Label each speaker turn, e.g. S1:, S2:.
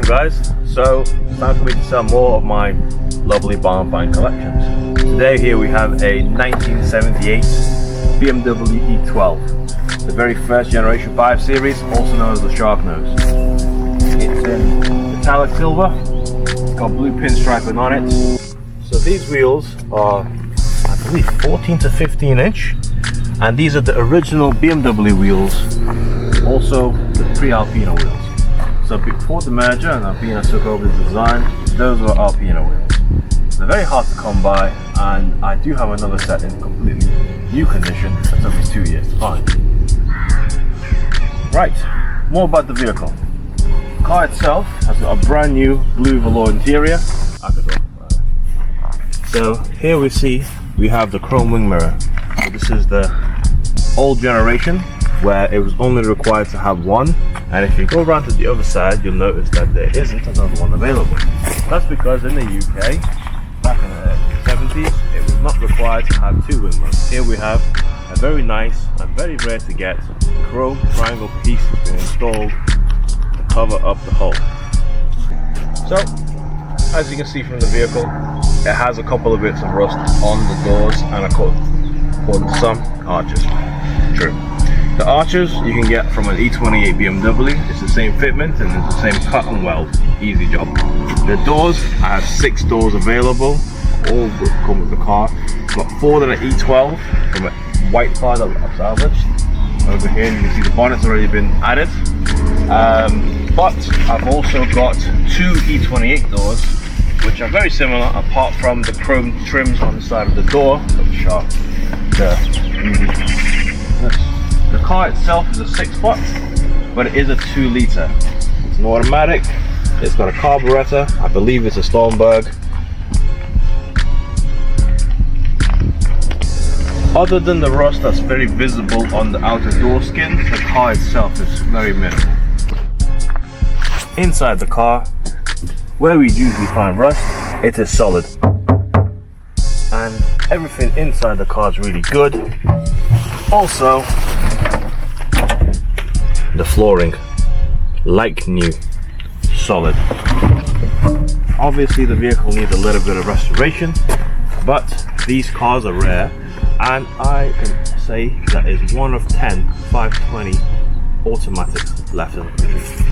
S1: guys, so it's time for me to sell more of my lovely barn find collections. Today here we have a 1978 BMW E12, the very first generation 5 series, also known as the Shark Nose. It's in metallic silver, it's got blue pinstriping on it. So these wheels are, I believe, 14 to 15 inch, and these are the original BMW wheels, also the pre-Alpina wheels. So before the merger and Alpina took over the design, those were Alpina wheels. They're very hard to come by, and I do have another set in completely new condition that took me 2 years to find. Right, more about the vehicle. The car itself has got a brand new blue velour interior. So here we have the chrome wing mirror. So this is the old generation where it was only required to have one, and if you go around to the other side you'll notice that there isn't another one available. That's because in the UK back in the 70s it was not required to have two wing mirrors. Here we have a very nice and very rare to get chrome triangle piece that's been installed to cover up the hull. So as you can see from the vehicle, it has a couple of bits of rust on the doors and according to some, arches. True. The arches you can get from an E28 BMW. It's the same fitment and it's the same cut and weld. Easy job. The doors, I have 6 doors available. All come with the car. I've got 4 that are E12 from a white car that I've salvaged. Over here you can see the bonnet's already been added. But I've also got 2 E28 doors which are very similar apart from the chrome trims on the side of the door, which are the car itself is a 6-pot, but it is a 2-litre. It's an automatic, it's got a carburetor, I believe it's a Stormberg. Other than the rust that's very visible on the outer door skin, the car itself is very minimal. Inside the car, where we usually find rust, it is solid. And everything inside the car is really good. Also, the flooring, like new, solid. Obviously the vehicle needs a little bit of restoration, but these cars are rare, and I can say that is one of 10 520 automatics left in the country.